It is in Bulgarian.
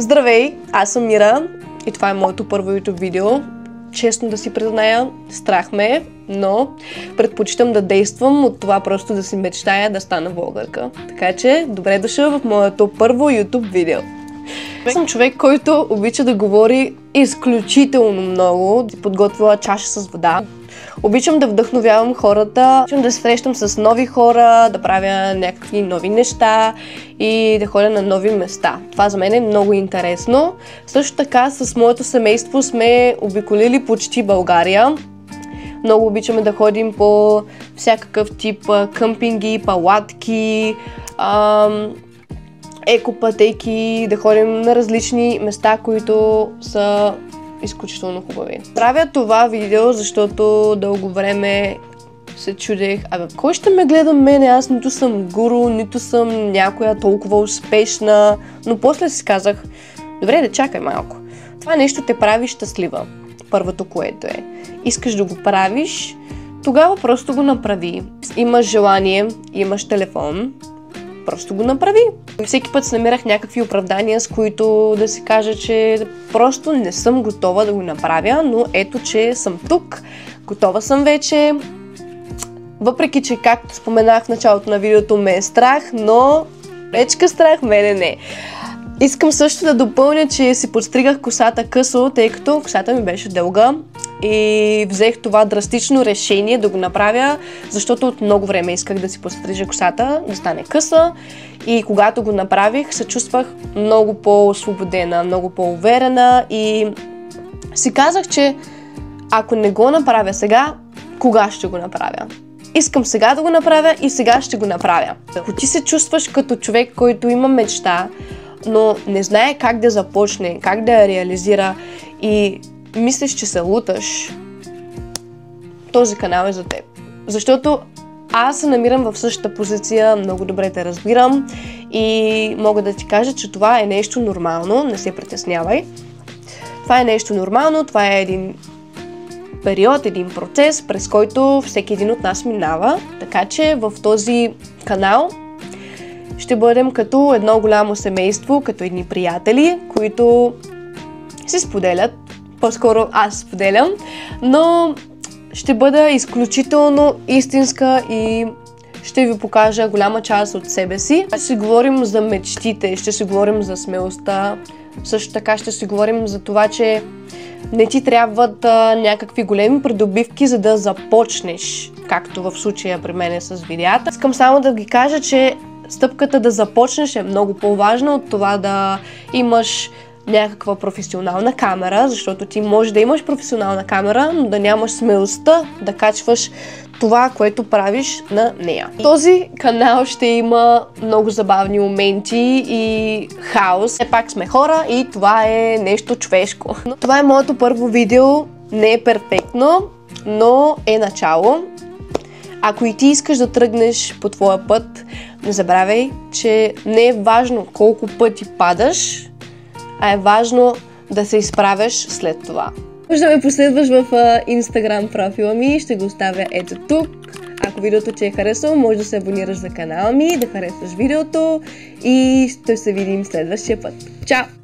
Здравей, аз съм Мира и това е моето първо YouTube видео. Честно да си призная, страх ме е, но предпочитам да действам от това просто да си мечтая да стана блогърка. Така че, добре дошъл в моето първо YouTube видео. Аз съм човек, който обича да говори изключително много. Подготвила чаша с вода. Обичам да вдъхновявам хората, обичам да се срещам с нови хора, да правя някакви нови неща и да ходя на нови места. Това за мен е много интересно. Също така с моето семейство сме обиколили почти България. Много обичаме да ходим по всякакъв тип къмпинги, палатки, екопътеки, да ходим на различни места, които са изключително хубави. Правя това видео, защото дълго време се чудех, кой ще ме гледа мене? Аз нито съм гуру, нито съм някоя толкова успешна, но после си казах, добре, да чакай малко. Това нещо те прави щастлива. Първото, което е. Искаш да го правиш, тогава просто го направи. Имаш желание, имаш телефон, просто го направи. Всеки път се намирах някакви оправдания, с които да си кажа, че просто не съм готова да го направя, но ето, че съм тук, готова съм вече. Въпреки, че както споменах в началото на видеото, ме е страх, но речка страх мене не. Искам също да допълня, че си подстригах косата късо, тъй като косата ми беше дълга и взех това драстично решение да го направя, защото от много време исках да си подстрижа косата, да стане къса и когато го направих, се чувствах много по-освободена, много по-уверена и си казах, че ако не го направя сега, кога ще го направя? Искам сега да го направя и сега ще го направя. Ако ти се чувстваш като човек, който има мечта, но не знае как да започне, как да я реализира и мислиш, че се луташ, този канал е за теб. Защото аз се намирам в същата позиция, много добре те разбирам и мога да ти кажа, че това е нещо нормално, не се притеснявай. Това е нещо нормално, това е един период, един процес, през който всеки един от нас минава. Така че в този канал ще бъдем като едно голямо семейство, като едни приятели, които си споделят. По-скоро аз споделям, но ще бъда изключително истинска и ще ви покажа голяма част от себе си. Ще си говорим за мечтите, ще си говорим за смелостта, също така ще си говорим за това, че не ти трябват някакви големи придобивки, за да започнеш, както в случая при мен с видеята. Искам само да ги кажа, че стъпката да започнеш е много по-важна от това да имаш някаква професионална камера, защото ти може да имаш професионална камера, но да нямаш смелостта да качваш това, което правиш на нея. Този канал ще има много забавни моменти и хаос. Все пак сме хора и това е нещо човешко. Това е моето първо видео, не е перфектно, но е начало. Ако и ти искаш да тръгнеш по твоя път, не забравяй, че не е важно колко пъти падаш, а е важно да се изправяш след това. Може да ме последваш в Instagram профила ми, ще го оставя ето тук. Ако видеото ти е харесало, може да се абонираш за канала ми, да харесваш видеото и ще се видим следващия път. Чао!